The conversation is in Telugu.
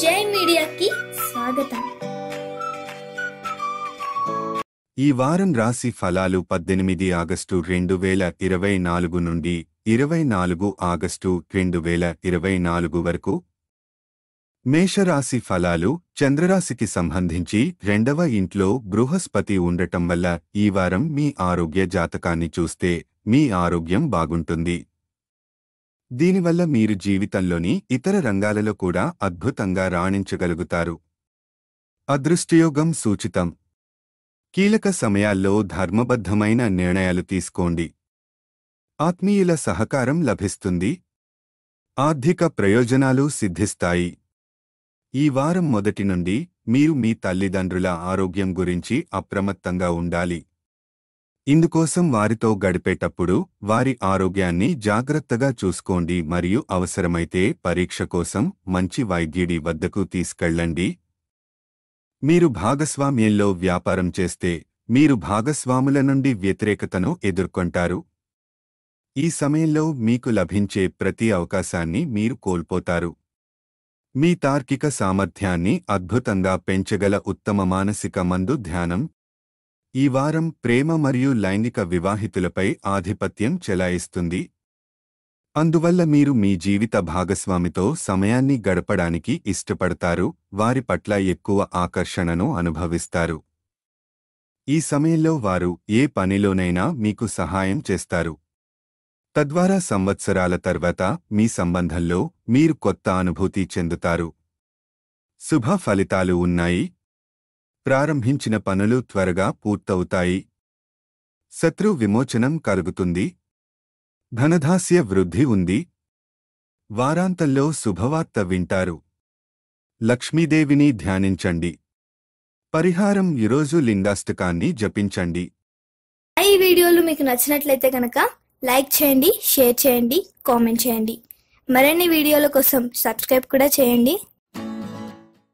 జై మీడియాకి స్వాగతం. ఈ వారం రాశి ఫలాలు 18 ఆగస్టు 2024 నుండి 24 ఆగస్టు 2024 వరకు. మేషరాశి ఫలాలు. చంద్రరాశికి సంబంధించి 2వ ఇంట్లో బృహస్పతి ఉండటం వల్ల ఈ వారం మీ ఆరోగ్య జాతకాన్ని చూస్తే మీ ఆరోగ్యం బాగుంటుంది. దీనివల్ల మీరు జీవితంలోని ఇతర రంగాలలో కూడా అద్భుతంగా రాణించగలుగుతారు. అదృష్టయోగం సూచితం. కీలక సమయాల్లో ధర్మబద్ధమైన నిర్ణయాలు తీసుకోండి. ఆత్మీయుల సహకారం లభిస్తుంది. ఆర్థిక ప్రయోజనాలు సిద్ధిస్తాయి. ఈ వారం మొదటి నుండి మీరు మీ తల్లిదండ్రుల ఆరోగ్యం గురించి అప్రమత్తంగా ఉండాలి. ఇందుకోసం వారితో గడిపేటప్పుడు వారి ఆరోగ్యాన్ని జాగ్రత్తగా చూసుకోండి మరియు అవసరమైతే పరీక్ష కోసం మంచి వైద్యుడి వద్దకు తీసుకెళ్లండి. మీరు భాగస్వామ్యంలో వ్యాపారం చేస్తే మీరు భాగస్వాముల నుండి వ్యతిరేకతను ఎదుర్కొంటారు. ఈ సమయంలో మీకు లభించే ప్రతి అవకాశాన్ని మీరు కోల్పోతారు. మీ తార్కిక సామర్థ్యాన్ని అద్భుతంగా పెంచగల ఉత్తమ మానసిక మందు ధ్యానం. ఈ వారం ప్రేమ మరియు లైంగిక వివాహితులపై ఆధిపత్యం చెలాయిస్తుంది. అందువల్ల మీరు మీ జీవిత భాగస్వామితో సమయాన్ని గడపడానికి ఇష్టపడతారు, వారి పట్ల ఎక్కువ ఆకర్షణను అనుభవిస్తారు. ఈ సమయంలో వారు ఏ పనిలోనైనా మీకు సహాయం చేస్తారు. తద్వారా సంవత్సరాల తర్వాత మీ సంబంధంలో మీరు కొత్త అనుభూతి చెందుతారు. శుభ ఫలితాలు ఉన్నాయి. ప్రారంభించిన పనులు త్వరగా పూర్తవుతాయి. శత్రు విమోచనం కలుగుతుంది. ధనధాస్య వృద్ధి ఉంది. వారాంతంలో శుభవార్త వింటారు. లక్ష్మీదేవిని ధ్యానించండి. పరిహారం ఈరోజు లింగాష్టకాన్ని జపించండి. ఈ వీడియోలు మీకు నచ్చినట్లయితే కనుక లైక్ చేయండి, షేర్ చేయండి, కామెంట్ చేయండి. మరిన్ని వీడియోల కోసం సబ్స్క్రైబ్ కూడా చేయండి.